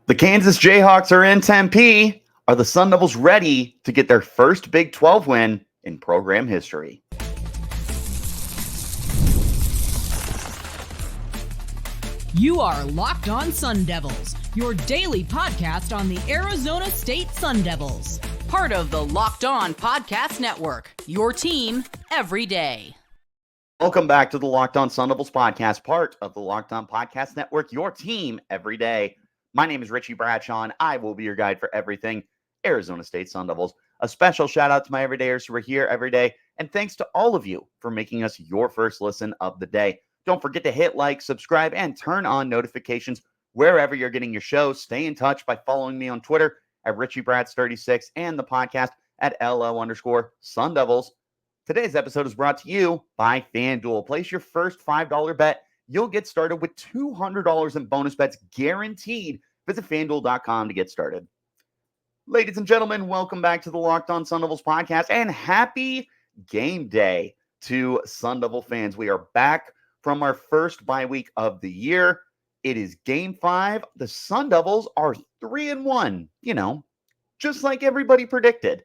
The Kansas Jayhawks are in Tempe. Are the Sun Devils ready to get their first Big 12 win in program history? You are Locked On Sun Devils, your daily podcast on the Arizona State Sun Devils. Part of the Locked On Podcast Network, your team every day. Welcome back to the Locked On Sun Devils podcast, part of the Locked On Podcast Network, your team every day. My name is Richie Bradshaw, and I will be your guide for everything Arizona State Sun Devils. A special shout out to my everydayers who are here every day, and thanks to all of you for making us your first listen of the day. Don't forget to hit like, subscribe, and turn on notifications wherever you're getting your show. Stay in touch by following me on Twitter at RichieBrads36 and the podcast at LO_Sun Devils. Today's episode is brought to you by FanDuel. Place your first $5 bet. You'll get started with $200 in bonus bets guaranteed. Visit FanDuel.com to get started. Ladies and gentlemen, welcome back to the Locked On Sun Devils podcast, and happy game day to Sun Devil fans. We are back from our first bye week of the year. It is Game 5. The Sun Devils are 3-1, just like everybody predicted.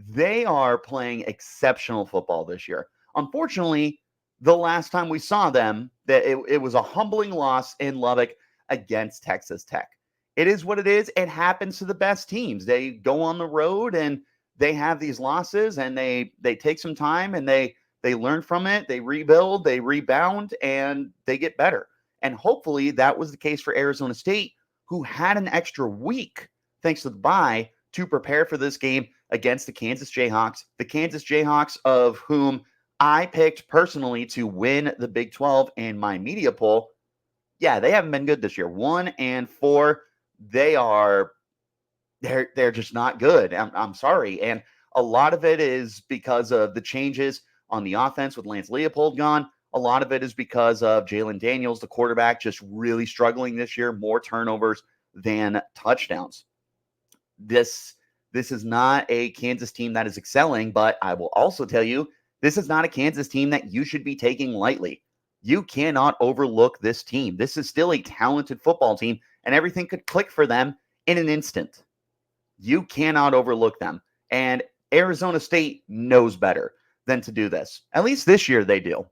They are playing exceptional football this year. Unfortunately, the last time we saw them, that it was a humbling loss in Lubbock against Texas Tech. It is what it is. It happens to the best teams. They go on the road and they have these losses, and they take some time and they learn from it. They rebuild, they rebound, and they get better. And hopefully that was the case for Arizona State, who had an extra week, thanks to the bye, to prepare for this game against the Kansas Jayhawks. The Kansas Jayhawks, of whom I picked personally to win the Big 12 in my media poll. Yeah, they haven't been good this year. 1-4. They're just not good. I'm sorry. And a lot of it is because of the changes on the offense with Lance Leopold gone. A lot of it is because of Jalen Daniels, the quarterback, just really struggling this year. More turnovers than touchdowns. This is not a Kansas team that is excelling, but I will also tell you, this is not a Kansas team that you should be taking lightly. You cannot overlook this team. This is still a talented football team, and everything could click for them in an instant. You cannot overlook them. And Arizona State knows better than to do this. At least this year they do.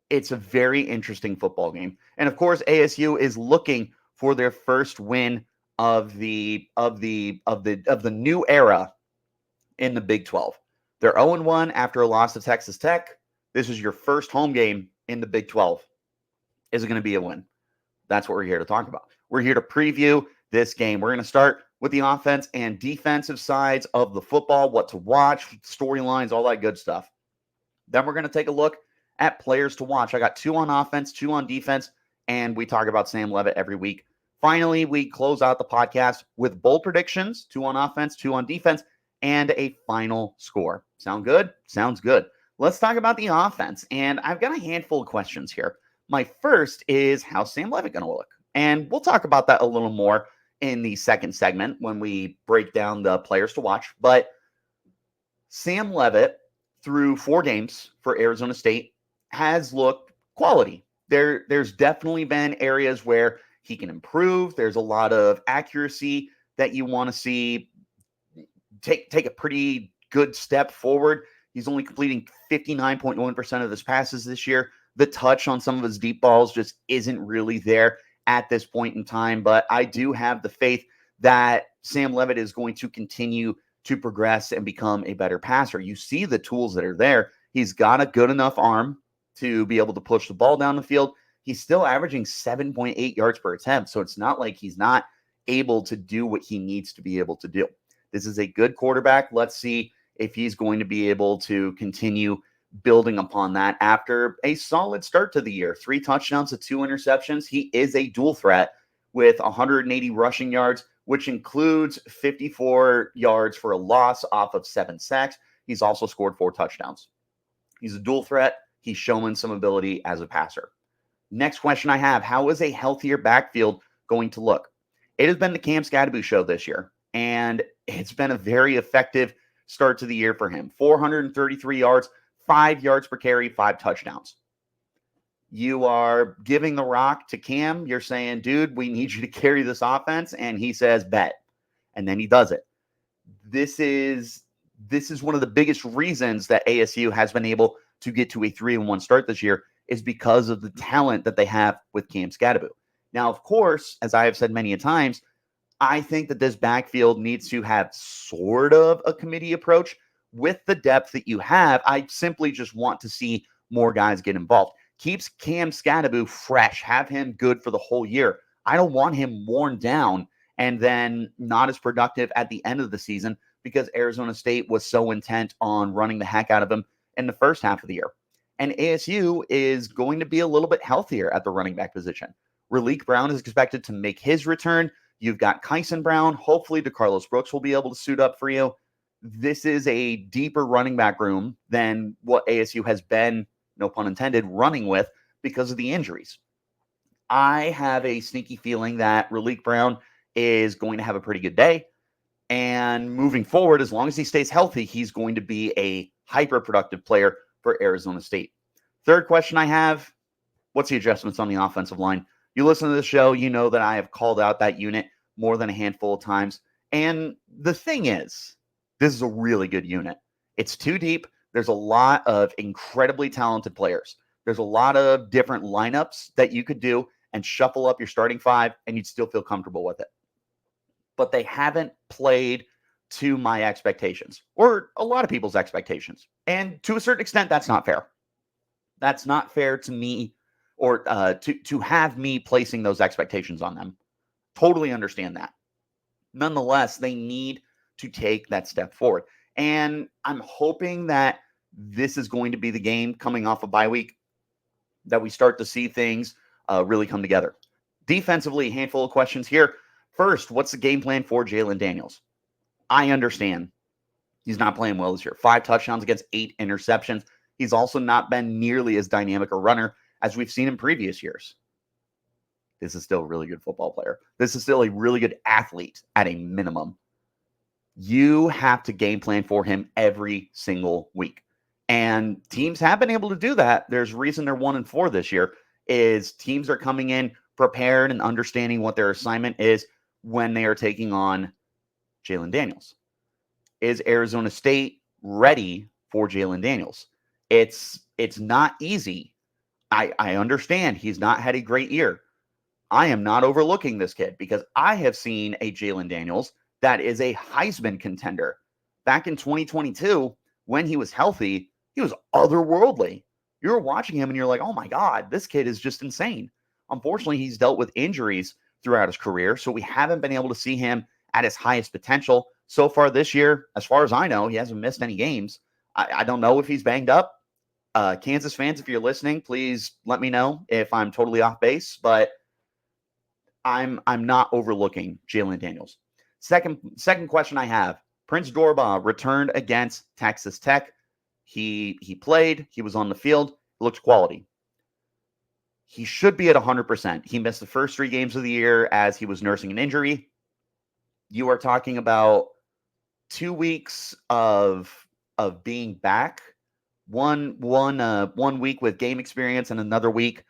It's a very interesting football game. And of course, ASU is looking for their first win of the new era in the Big 12. They're 0-1 after a loss to Texas Tech. This is your first home game in the Big 12. Is it going to be a win? That's what we're here to talk about. We're here to preview this game. We're going to start with the offense and defensive sides of the football, what to watch, storylines, all that good stuff. Then we're going to take a look at players to watch. I got 2 on offense, 2 on defense, and we talk about Sam Leavitt every week. Finally, we close out the podcast with bold predictions, 2 on offense, 2 on defense, and a final score. Sound good? Sounds good. Let's talk about the offense. And I've got a handful of questions here. My first is, how's Sam Leavitt going to look? And we'll talk about that a little more in the second segment when we break down the players to watch. But Sam Leavitt, through 4 games for Arizona State, has looked quality. There's definitely been areas where he can improve. There's a lot of accuracy that you want to see take a pretty good step forward. He's only completing 59.1% of his passes this year. The touch on some of his deep balls just isn't really there at this point in time, but I do have the faith that Sam Leavitt is going to continue to progress and become a better passer. You see the tools that are there. He's got a good enough arm to be able to push the ball down the field. He's still averaging 7.8 yards per attempt, so it's not like he's not able to do what he needs to be able to do. This is a good quarterback. Let's see if he's going to be able to continue building upon that after a solid start to the year. 3 touchdowns to 2 interceptions. He is a dual threat with 180 rushing yards, which includes 54 yards for a loss off of 7 sacks. He's also scored 4 touchdowns. He's a dual threat. He's showing some ability as a passer. Next question I have, how is a healthier backfield going to look? It has been the Cam Scadaboo show this year, and it's been a very effective start to the year for him. 433 yards, 5 yards per carry, 5 touchdowns. You are giving the rock to Cam. You're saying, dude, we need you to carry this offense. And he says, bet. And then he does it. This is one of the biggest reasons that ASU has been able to get to a 3-1 start this year, is because of the talent that they have with Cam Scadaboo. Now, of course, as I have said many a times, I think that this backfield needs to have sort of a committee approach. With the depth that you have, I simply just want to see more guys get involved. Keeps Cam Scadaboo fresh, have him good for the whole year. I don't want him worn down and then not as productive at the end of the season because Arizona State was so intent on running the heck out of him in the first half of the year. And ASU is going to be a little bit healthier at the running back position. Raleek Brown is expected to make his return. You've got Kyson Brown. Hopefully, DeCarlos Brooks will be able to suit up for you. This is a deeper running back room than what ASU has been, no pun intended, running with because of the injuries. I have a sneaky feeling that Raleek Brown is going to have a pretty good day. And moving forward, as long as he stays healthy, he's going to be a hyper-productive player for Arizona State. Third question I have, what's the adjustments on the offensive line? You listen to the show, you know that I have called out that unit more than a handful of times. And the thing is, this is a really good unit. It's too deep. There's a lot of incredibly talented players. There's a lot of different lineups that you could do and shuffle up your starting five, and you'd still feel comfortable with it. But they haven't played to my expectations, or a lot of people's expectations. And to a certain extent, that's not fair. That's not fair to me, or to have me placing those expectations on them. Totally understand that. Nonetheless, they need to take that step forward. And I'm hoping that this is going to be the game coming off a bye week that we start to see things really come together. Defensively, a handful of questions here. First, what's the game plan for Jalen Daniels? I understand he's not playing well this year. 5 touchdowns against 8 interceptions. He's also not been nearly as dynamic a runner as we've seen in previous years. This is still a really good football player. This is still a really good athlete at a minimum. You have to game plan for him every single week. And teams have been able to do that. There's a reason they're 1-4 this year, is teams are coming in prepared and understanding what their assignment is when they are taking on Jalen Daniels. Is Arizona State ready for Jalen Daniels? It's not easy. I understand he's not had a great year. I am not overlooking this kid because I have seen a Jalen Daniels that is a Heisman contender. Back in 2022, when he was healthy, he was otherworldly. You were watching him and you're like, oh my God, this kid is just insane. Unfortunately, he's dealt with injuries throughout his career, so we haven't been able to see him at his highest potential. So far this year, as far as I know, he hasn't missed any games. I don't know if he's banged up. Kansas fans, if you're listening, please let me know if I'm totally off base, but I'm not overlooking Jalen Daniels. Second question I have, Prince Dorbah returned against Texas Tech. He played, he was on the field, looked quality. He should be at 100%. He missed the first 3 games of the year as he was nursing an injury. You are talking about 2 weeks of being back, one week with game experience and another week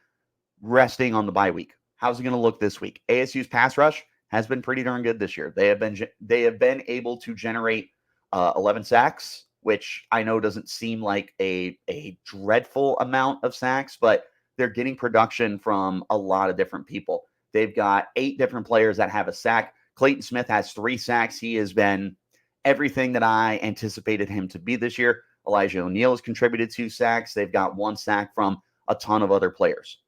resting on the bye week. How's it going to look this week? ASU's pass rush has been pretty darn good this year. They have been able to generate 11 sacks, which I know doesn't seem like a dreadful amount of sacks, but they're getting production from a lot of different people. They've got 8 different players that have a sack. Clayton Smith has 3 sacks. He has been everything that I anticipated him to be this year. Elijah O'Neal has contributed 2 sacks. They've got 1 sack from a ton of other players.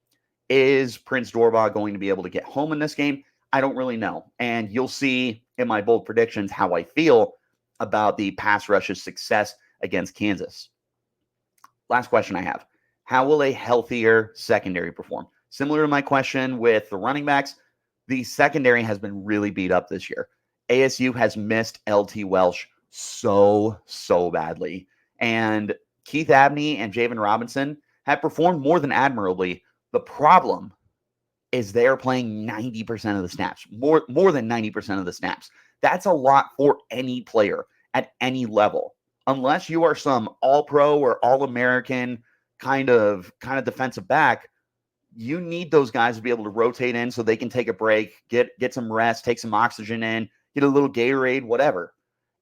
Is Prince Dorbah going to be able to get home in this game? I don't really know. And you'll see in my bold predictions how I feel about the pass rush's success against Kansas. Last question I have. How will a healthier secondary perform? Similar to my question with the running backs, the secondary has been really beat up this year. ASU has missed LT Welsh so badly. And Keith Abney and Javen Robinson have performed more than admirably. The problem is they're playing 90% of the snaps, more than 90% of the snaps. That's a lot for any player at any level. Unless you are some all-pro or all-American kind of defensive back, you need those guys to be able to rotate in so they can take a break, get some rest, take some oxygen in, get a little Gatorade, whatever.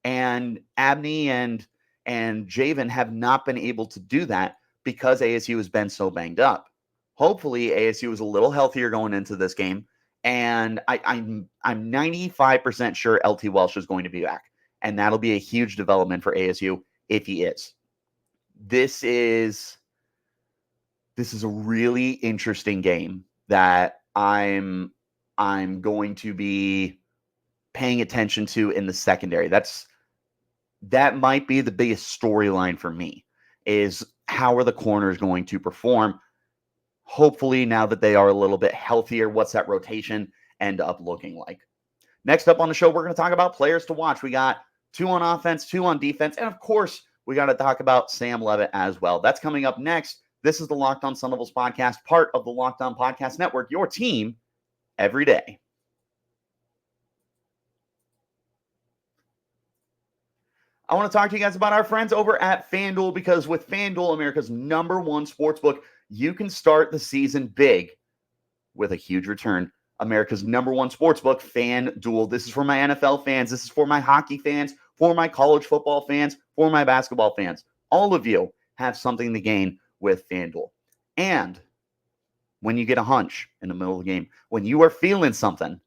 And Abney and Javen have not been able to do that because ASU has been so banged up. Hopefully, ASU is a little healthier going into this game, and I'm 95% sure LT Welsh is going to be back, and that'll be a huge development for ASU if he is. This is a really interesting game that I'm going to be paying attention to in the secondary. That might be the biggest storyline for me, is how are the corners going to perform? Hopefully, now that they are a little bit healthier, what's that rotation end up looking like? Next up on the show, we're going to talk about players to watch. We got 2 on offense, 2 on defense, and of course, we got to talk about Sam Levitt as well. That's coming up next. This is the Locked On Sun Devils podcast, part of the Locked On Podcast Network, your team every day. I want to talk to you guys about our friends over at FanDuel, because with FanDuel, America's #1 sportsbook, you can start the season big with a huge return. America's #1 sportsbook, FanDuel. This is for my NFL fans. This is for my hockey fans, for my college football fans, for my basketball fans. All of you have something to gain with FanDuel. And when you get a hunch in the middle of the game, when you are feeling something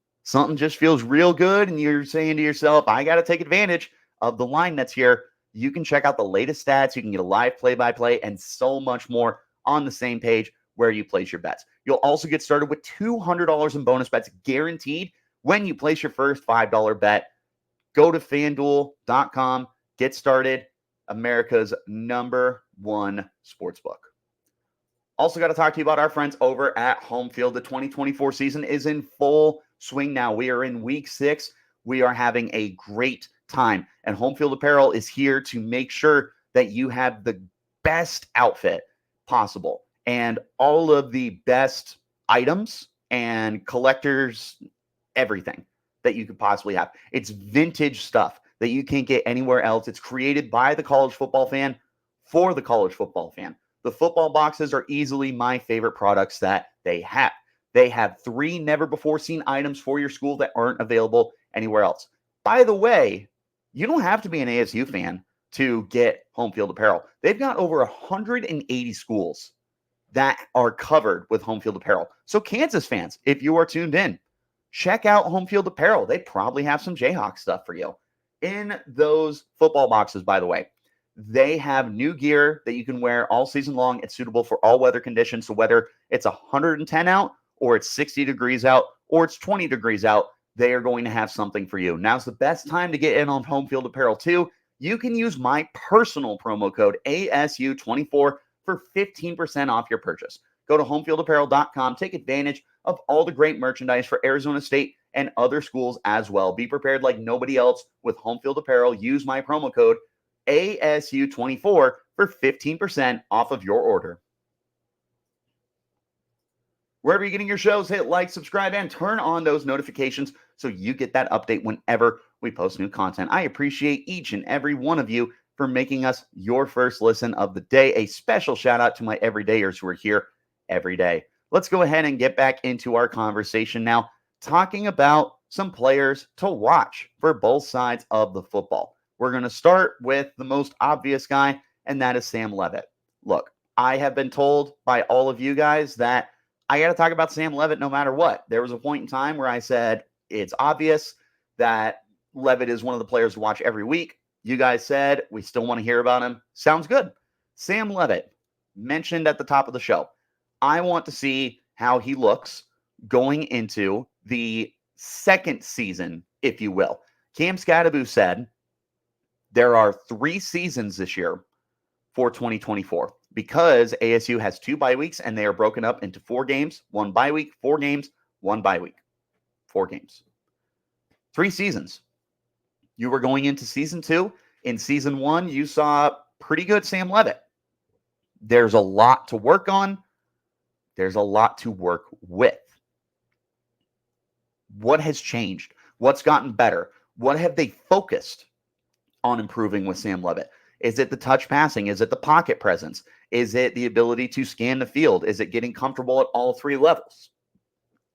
just feels real good, and you're saying to yourself, I got to take advantage of the line that's here, you can check out the latest stats. You can get a live play-by-play and so much more on the same page where you place your bets. You'll also get started with $200 in bonus bets guaranteed when you place your first $5 bet. Go to FanDuel.com, get started. America's #1 sportsbook. Also got to talk to you about our friends over at Home Field. The 2024 season is in full swing now. We are in week 6. We are having a great time, and Home Field Apparel is here to make sure that you have the best outfit possible and all of the best items and collectors, everything that you could possibly have. It's vintage stuff that you can't get anywhere else. It's created by the college football fan for the college football fan. The football boxes are easily my favorite products that they have. They have 3 never-before-seen items for your school that aren't available anywhere else. By the way, you don't have to be an ASU fan to get Home Field Apparel. They've got over 180 schools that are covered with Home Field Apparel. So Kansas fans, if you are tuned in, check out Home Field Apparel. They probably have some Jayhawks stuff for you. In those football boxes, by the way, they have new gear that you can wear all season long. It's suitable for all weather conditions. So whether it's 110 out, or it's 60 degrees out, or it's 20 degrees out, they are going to have something for you. Now's the best time to get in on Home Field Apparel too. You can use my personal promo code ASU24 for 15% off your purchase. Go to homefieldapparel.com. Take advantage of all the great merchandise for Arizona State and other schools as well. Be prepared like nobody else with Home Field Apparel. Use my promo code ASU24 for 15% off of your order. Wherever you're getting your shows, hit like, subscribe, and turn on those notifications so you get that update whenever we post new content. I appreciate each and every one of you for making us your first listen of the day. A special shout out to my everydayers who are here every day. Let's go ahead and get back into our conversation now, talking about some players to watch for both sides of the football. We're going to start with the most obvious guy, and that is Sam Levitt. Look, I have been told by all of you guys that I got to talk about Sam Levitt no matter what. There was a point in time where I said it's obvious that Levitt is one of the players to watch every week. You guys said we still want to hear about him. Sounds good. Sam Levitt, mentioned at the top of the show. I want to see how he looks going into the second season, if you will. Cam Scadaboo said there are 3 seasons this year for 2024 because ASU has 2 bye weeks and they are broken up into 4 games, 1 bye week, 4 games, 1 bye week, 4 games. 3 seasons. You were going into season 2. In season 1, you saw pretty good Sam Levitt. There's a lot to work on. There's a lot to work with. What has changed? What's gotten better? What have they focused on improving with Sam Levitt? Is it the touch passing? Is it the pocket presence? Is it the ability to scan the field? Is it getting comfortable at all three levels?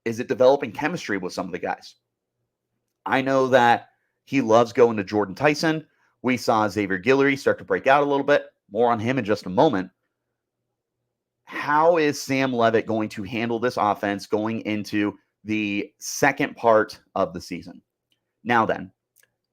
Is it developing chemistry with some of the guys? I know that he loves going to Jordan Tyson. We saw Xavier Guillory start to break out a little bit. More on him in just a moment. How is Sam Leavitt going to handle this offense going into the second part of the season? Now then,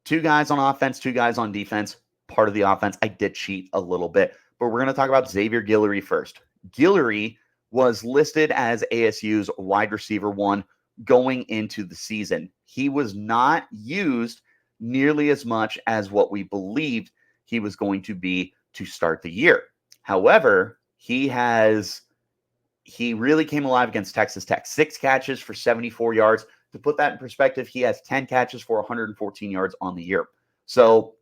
2 guys on offense, 2 guys on defense. Part of the offense, I did cheat a little bit, but we're going to talk about Xavier Guillory first. Guillory was listed as ASU's wide receiver 1 going into the season. He was not used nearly as much as what we believed he was going to be to start the year. However, he really came alive against Texas Tech. 6 catches for 74 yards. To put that in perspective, he has 10 catches for 114 yards on the year. So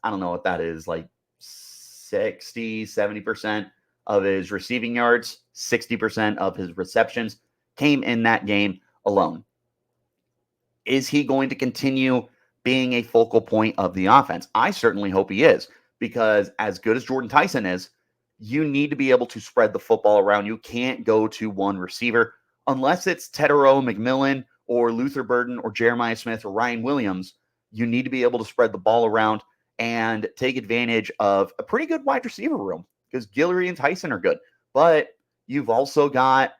I don't know what that is, like 60, 70% of his receiving yards, 60% of his receptions came in that game alone. Is he going to continue being a focal point of the offense? I certainly hope he is, because as good as Jordan Tyson is, you need to be able to spread the football around. You can't go to one receiver unless it's Tetero McMillan or Luther Burden or Jeremiah Smith or Ryan Williams. You need to be able to spread the ball around and take advantage of a pretty good wide receiver room, because Guillory and Tyson are good. But you've also got,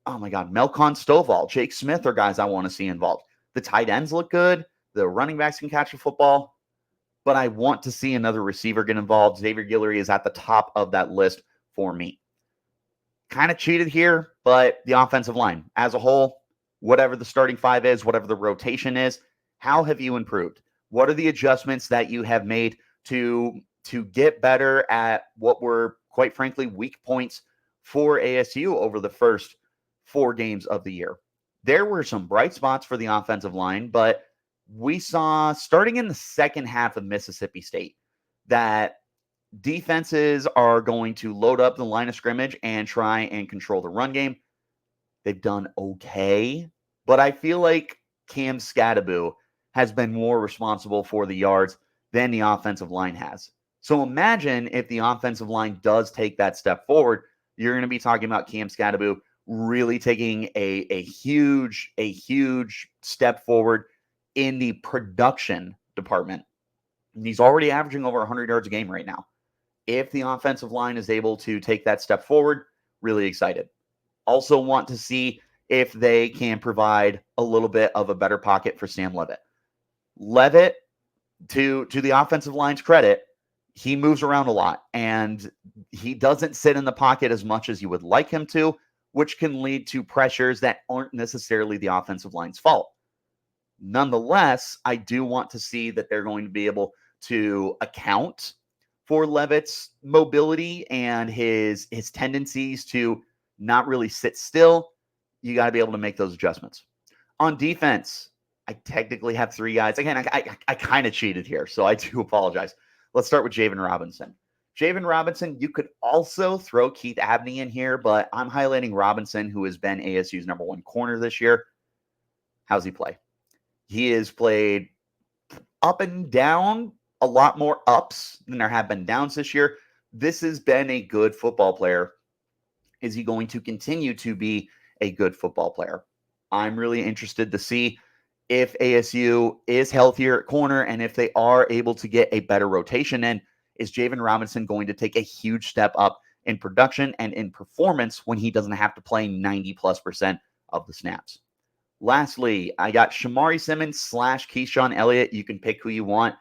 oh my God, Melcon Stovall, Jake Smith are guys I want to see involved. The tight ends look good. The running backs can catch the football. But I want to see another receiver get involved. Xavier Guillory is at the top of that list for me. Kind of cheated here, but the offensive line as a whole, whatever the starting 5 is, whatever the rotation is, how have you improved? What are the adjustments that you have made to get better at what were, quite frankly, weak points for ASU over the first 4 games of the year? There were some bright spots for the offensive line, but we saw, starting in the second half of Mississippi State, that defenses are going to load up the line of scrimmage and try and control the run game. They've done okay, but I feel like Cam Scadaboo has been more responsible for the yards than the offensive line has. So imagine if the offensive line does take that step forward, you're going to be talking about Cam Scadaboo really taking a huge step forward in the production department. And he's already averaging over 100 yards a game right now. If the offensive line is able to take that step forward, really excited. Also want to see if they can provide a little bit of a better pocket for Sam Leavitt. Leavitt, to the offensive line's credit, he moves around a lot, and he doesn't sit in the pocket as much as you would like him to, which can lead to pressures that aren't necessarily the offensive line's fault. Nonetheless, I do want to see that they're going to be able to account for Leavitt's mobility and his tendencies to not really sit still. You got to be able to make those adjustments. On defense, I technically have 3 guys. Again, I kind of cheated here, so I do apologize. Let's start with Javen Robinson. Javen Robinson, you could also throw Keith Abney in here, but I'm highlighting Robinson, who has been ASU's number 1 corner this year. How's he play? He has played up and down, a lot more ups than there have been downs this year. This has been a good football player. Is he going to continue to be a good football player? I'm really interested to see if ASU is healthier at corner and if they are able to get a better rotation in. Is Javen Robinson going to take a huge step up in production and in performance when he doesn't have to play 90+% of the snaps? Lastly, I got Shamari Simmons / Keyshawn Elliott. You can pick who you want.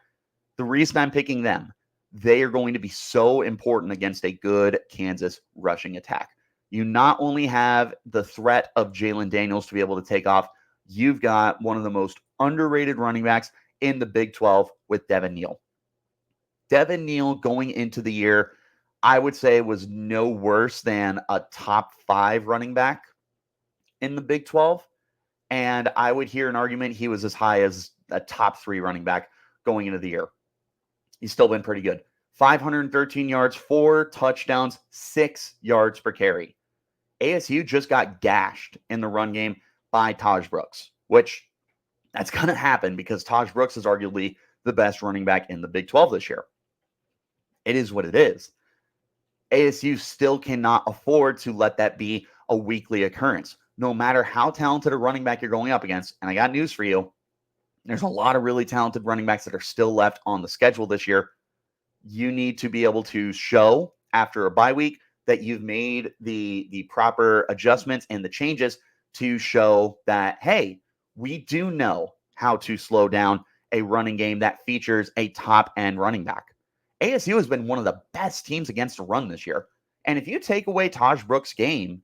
The reason I'm picking them, they are going to be so important against a good Kansas rushing attack. You not only have the threat of Jalen Daniels to be able to take off, you've got one of the most underrated running backs in the Big 12 with Devin Neal. Devin Neal going into the year, I would say, was no worse than a top 5 running back in the Big 12. And I would hear an argument he was as high as a top 3 running back going into the year. He's still been pretty good. 513 yards, 4 touchdowns, 6 yards per carry. ASU just got gashed in the run game by Taj Brooks, which that's going to happen because Taj Brooks is arguably the best running back in the Big 12 this year. It is what it is. ASU still cannot afford to let that be a weekly occurrence. No matter how talented a running back you're going up against, and I got news for you, there's a lot of really talented running backs that are still left on the schedule this year. You need to be able to show after a bye week that you've made the proper adjustments and the changes to show that, hey, we do know how to slow down a running game that features a top-end running back. ASU has been one of the best teams against the run this year. And if you take away Taj Brooks' game,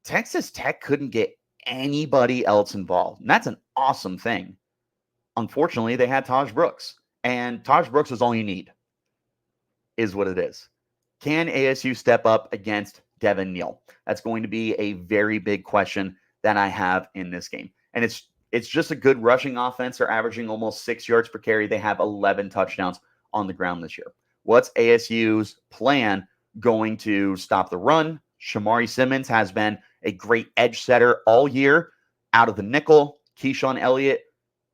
Texas Tech couldn't get anybody else involved. And that's an awesome thing. Unfortunately, they had Taj Brooks. And Taj Brooks is all you need, is what it is. Can ASU step up against Devin Neal? That's going to be a very big question that I have in this game. And it's just a good rushing offense. They're averaging almost 6 yards per carry. They have 11 touchdowns on the ground this year. What's ASU's plan going to stop the run? Shamari Simmons has been a great edge setter all year out of the nickel. Keyshawn Elliott,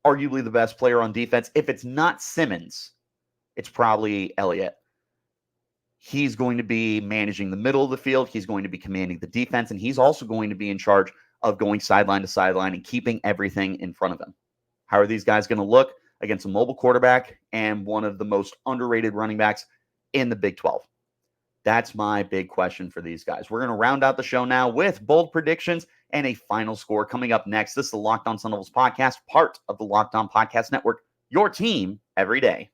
arguably the best player on defense. If it's not Simmons, it's probably Elliott. He's going to be managing the middle of the field. He's going to be commanding the defense, and he's also going to be in charge of going sideline to sideline and keeping everything in front of him. How are these guys going to look against a mobile quarterback and one of the most underrated running backs in the Big 12? That's my big question for these guys. We're going to round out the show now with bold predictions and a final score coming up next. This is the Locked On Sun Devils podcast, part of the Locked On Podcast Network, your team every day.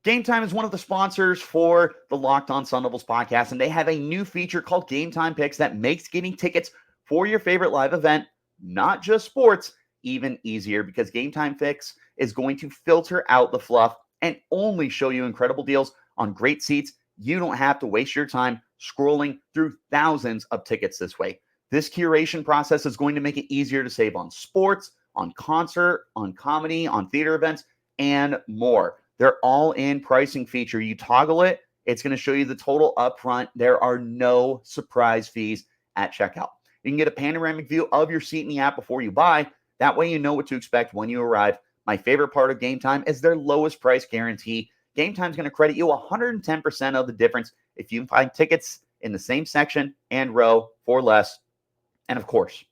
Game Time is one of the sponsors for the Locked On Sun Devils podcast, and they have a new feature called Game Time Picks that makes getting tickets for your favorite live event, not just sports, even easier, because Game Time Picks is going to filter out the fluff and only show you incredible deals on great seats. You don't have to waste your time scrolling through thousands of tickets this way. This curation process is going to make it easier to save on sports, on concert, on comedy, on theater events, and more. They're all-in pricing feature. You toggle it, it's going to show you the total upfront. There are no surprise fees at checkout. You can get a panoramic view of your seat in the app before you buy. That way you know what to expect when you arrive. My favorite part of Game Time is their lowest price guarantee. Game Time is going to credit you 110% of the difference if you find tickets in the same section and row for less. And of course,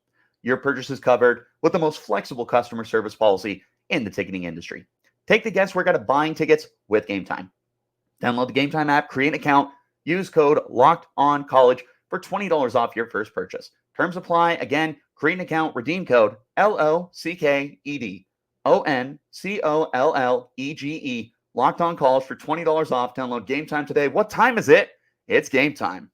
your purchase is covered with the most flexible customer service policy in the ticketing industry. Take the guesswork out of buying tickets with Game Time. Download the Game Time app, create an account, use code LOCKEDONCollege for $20 off your first purchase. Terms apply. Again, create an account, redeem code LOCKED. ONCOLLEGE, Locked On College for $20 off. Download Game Time today. What time is it? It's game time.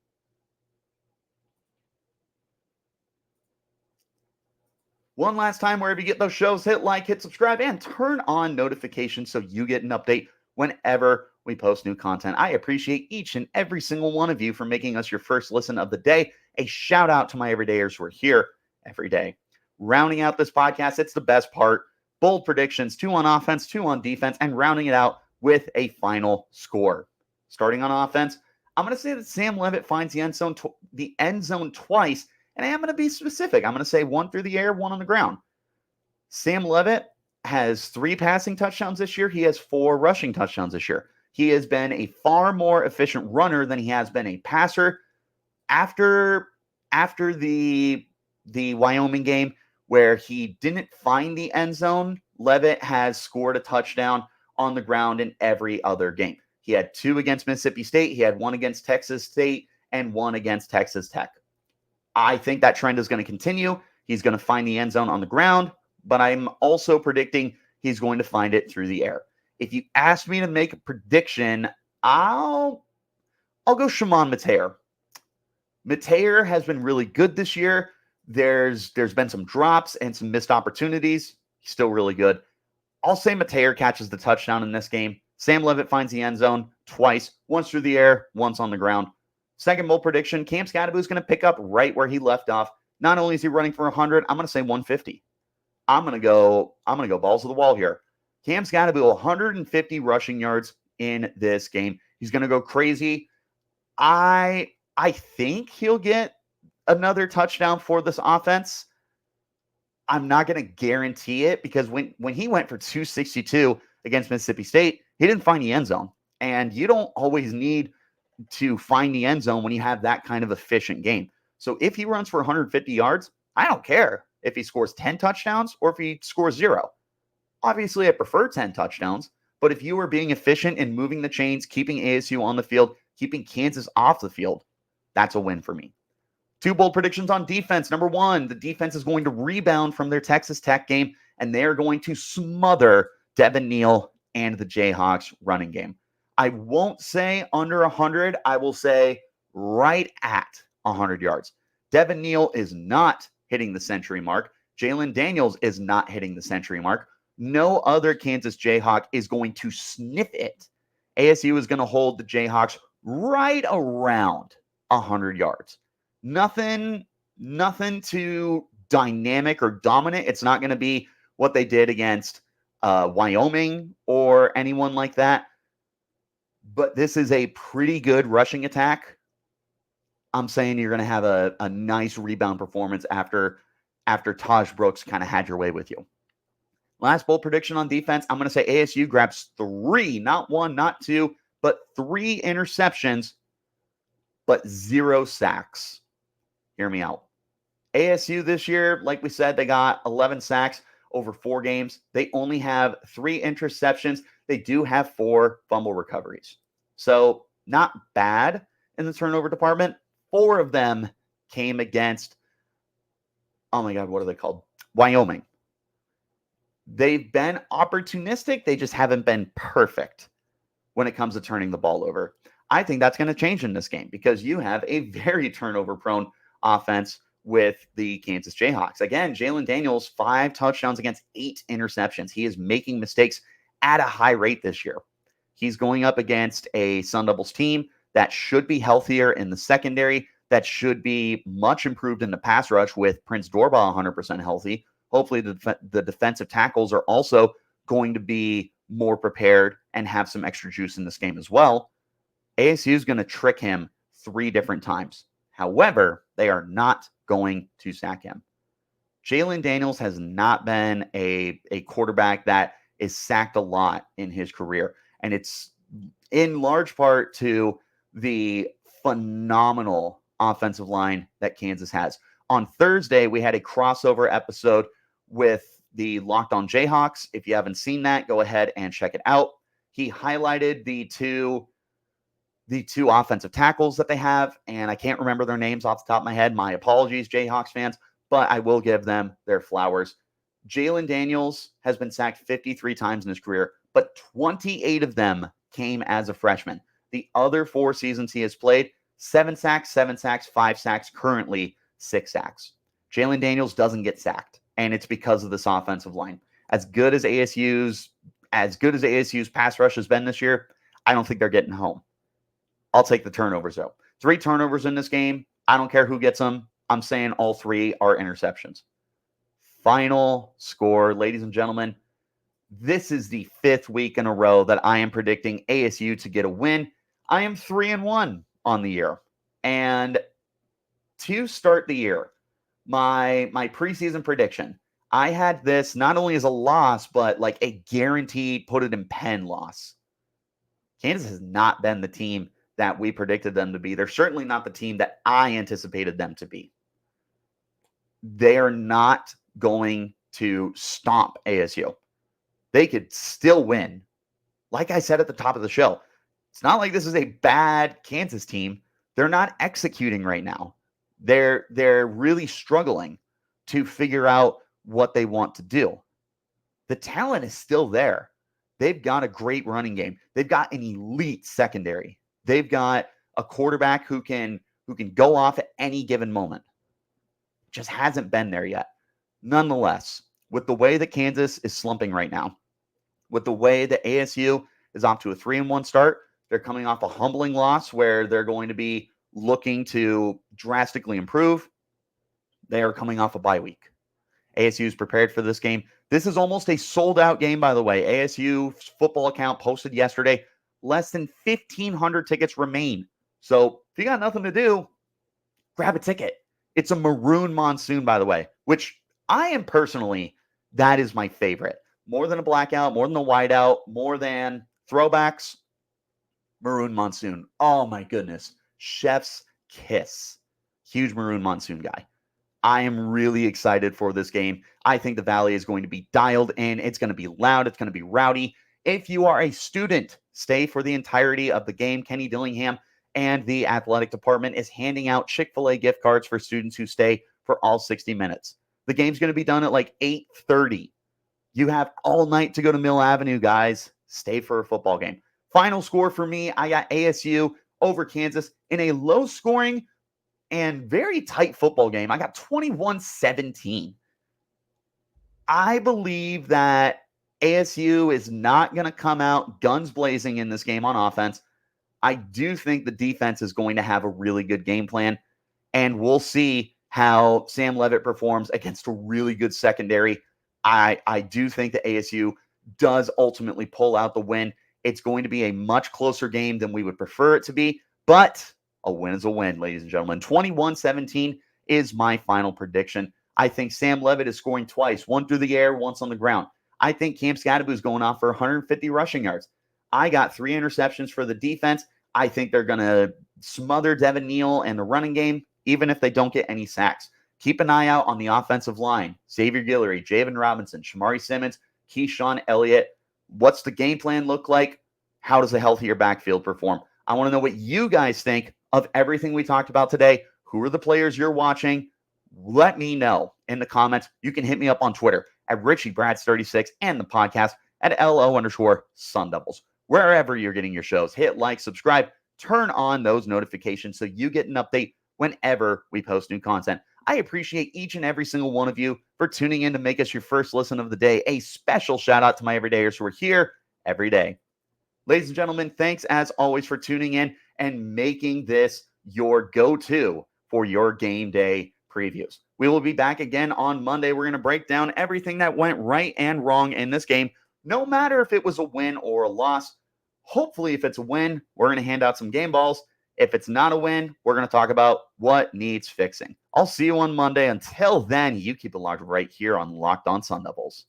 One last time, wherever you get those shows, hit like, hit subscribe, and turn on notifications so you get an update whenever we post new content. I appreciate each and every single one of you for making us your first listen of the day. A shout out to my everydayers who are here every day. Rounding out this podcast, it's the best part. Bold predictions, 2 on offense, 2 on defense, and rounding it out with a final score. Starting on offense, I'm going to say that Sam Leavitt finds the end zone twice, and I am going to be specific. I'm going to say 1 through the air, 1 on the ground. Sam Leavitt has 3 passing touchdowns this year. He has 4 rushing touchdowns this year. He has been a far more efficient runner than he has been a passer. After the Wyoming game, where he didn't find the end zone, Leavitt has scored a touchdown on the ground in every other game. He had 2 against Mississippi State. He had 1 against Texas State and 1 against Texas Tech. I think that trend is going to continue. He's going to find the end zone on the ground, but I'm also predicting he's going to find it through the air. If you ask me to make a prediction, I'll go Shimon Mateer. Mateer has been really good this year. There's been some drops and some missed opportunities. He's still really good. I'll say Mateer catches the touchdown in this game. Sam Leavitt finds the end zone twice, once through the air, once on the ground. Second bold prediction, Cam Scadaboo is going to pick up right where he left off. Not only is he running for 100, I'm going to say 150. I'm going to go balls to the wall here. Cam Scadaboo, 150 rushing yards in this game. He's going to go crazy. I think he'll get another touchdown for this offense. I'm not going to guarantee it because when he went for 262 against Mississippi State, he didn't find the end zone. And you don't always need to find the end zone when you have that kind of efficient game. So if he runs for 150 yards, I don't care if he scores 10 touchdowns or if he scores 0. Obviously, I prefer 10 touchdowns, but if you are being efficient in moving the chains, keeping ASU on the field, keeping Kansas off the field, that's a win for me. 2 bold predictions on defense. Number 1, the defense is going to rebound from their Texas Tech game, and they are going to smother Devin Neal and the Jayhawks running game. I won't say under 100. I will say right at 100 yards. Devin Neal is not hitting the century mark. Jalen Daniels is not hitting the century mark. No other Kansas Jayhawk is going to sniff it. ASU is going to hold the Jayhawks right around 100 yards. Nothing too dynamic or dominant. It's not going to be what they did against Wyoming or anyone like that. But this is a pretty good rushing attack. I'm saying you're going to have a nice rebound performance after Taj Brooks kind of had your way with you. Last bold prediction on defense, I'm going to say ASU grabs 3, not 1, not 2, but 3 interceptions, but 0 sacks. Hear me out. ASU this year, like we said, they got 11 sacks over 4 games. They only have 3 interceptions. They do have 4 fumble recoveries. So not bad in the turnover department. 4 of them came against, oh my God, what are they called? Wyoming. They've been opportunistic. They just haven't been perfect when it comes to turning the ball over. I think that's going to change in this game because you have a very turnover-prone offense with the Kansas Jayhawks. Again, Jalen Daniels, 5 touchdowns against 8 interceptions. He is making mistakes at a high rate this year. He's going up against a Sun Devils team that should be healthier in the secondary, that should be much improved in the pass rush with Prince Dorbah 100% healthy. Hopefully the defensive tackles are also going to be more prepared and have some extra juice in this game as well. ASU is going to trick him 3 different times. However, they are not going to sack him. Jalen Daniels has not been a quarterback that is sacked a lot in his career. And it's in large part to the phenomenal offensive line that Kansas has. On Thursday, we had a crossover episode with the Locked On Jayhawks. If you haven't seen that, go ahead and check it out. He highlighted the two offensive tackles that they have, and I can't remember their names off the top of my head. My apologies, Jayhawks fans, but I will give them their flowers. Jalen Daniels has been sacked 53 times in his career, but 28 of them came as a freshman. The other 4 seasons he has played, 7 sacks, 5 sacks, currently 6 sacks. Jalen Daniels doesn't get sacked, and it's because of this offensive line. As good as ASU's pass rush has been this year, I don't think they're getting home. I'll take the turnovers, though. 3 turnovers in this game. I don't care who gets them. I'm saying all 3 are interceptions. Final score, ladies and gentlemen. This is the 5th week in a row that I am predicting ASU to get a win. I am 3-1 on the year. And to start the year, my preseason prediction, I had this not only as a loss, but like a guaranteed put it in pen loss. Kansas has not been the team that we predicted them to be. They're certainly not the team that I anticipated them to be. They are not going to stomp ASU. They could still win. Like I said at the top of the show, it's not like this is a bad Kansas team. They're not executing right now. They're really struggling to figure out what they want to do. The talent is still there. They've got a great running game. They've got an elite secondary. They've got a quarterback who can go off at any given moment. Just hasn't been there yet. Nonetheless, with the way that Kansas is slumping right now, with the way that ASU is off to a 3-1 start, they're coming off a humbling loss where they're going to be looking to drastically improve. They are coming off a bye week. ASU is prepared for this game. This is almost a sold-out game, by the way. ASU's football account posted yesterday, less than 1,500 tickets remain. So if you got nothing to do, grab a ticket. It's a maroon monsoon, by the way, which I am personally, that is my favorite. More than a blackout, more than a whiteout, more than throwbacks. Maroon Monsoon. Oh my goodness. Chef's kiss. Huge Maroon Monsoon guy. I am really excited for this game. I think the Valley is going to be dialed in. It's going to be loud. It's going to be rowdy. If you are a student, stay for the entirety of the game. Kenny Dillingham and the athletic department is handing out Chick-fil-A gift cards for students who stay for all 60 minutes. The game's going to be done at like 8:30. You have all night to go to Mill Avenue, guys. Stay for a football game. Final score for me, I got ASU over Kansas in a low-scoring and very tight football game. I got 21-17. I believe that ASU is not going to come out guns blazing in this game on offense. I do think the defense is going to have a really good game plan, and we'll see how Sam Leavitt performs against a really good secondary. I do think that ASU does ultimately pull out the win. It's going to be a much closer game than we would prefer it to be, but a win is a win, ladies and gentlemen. 21-17 is my final prediction. I think Sam Leavitt is scoring twice, one through the air, once on the ground. I think Cam Scadaboo is going off for 150 rushing yards. I got 3 interceptions for the defense. I think they're going to smother Devin Neal and the running game, even if they don't get any sacks. Keep an eye out on the offensive line. Xavier Guillory, Javen Robinson, Shamari Simmons, Keyshawn Elliott. What's the game plan look like? How does a healthier backfield perform? I want to know what you guys think of everything we talked about today. Who are the players you're watching? Let me know in the comments. You can hit me up on Twitter at RichieBrads36 and the podcast at LO_Sun Devils. Wherever you're getting your shows, hit like, subscribe, turn on those notifications so you get an update whenever we post new content. I appreciate each and every single one of you for tuning in to make us your first listen of the day. A special shout out to my everydayers who are here every day. Ladies and gentlemen, thanks as always for tuning in and making this your go-to for your game day previews. We will be back again on Monday. We're going to break down everything that went right and wrong in this game, no matter if it was a win or a loss. Hopefully, if it's a win, we're going to hand out some game balls. If it's not a win, we're going to talk about what needs fixing. I'll see you on Monday. Until then, you keep it locked right here on Locked On Sun Devils.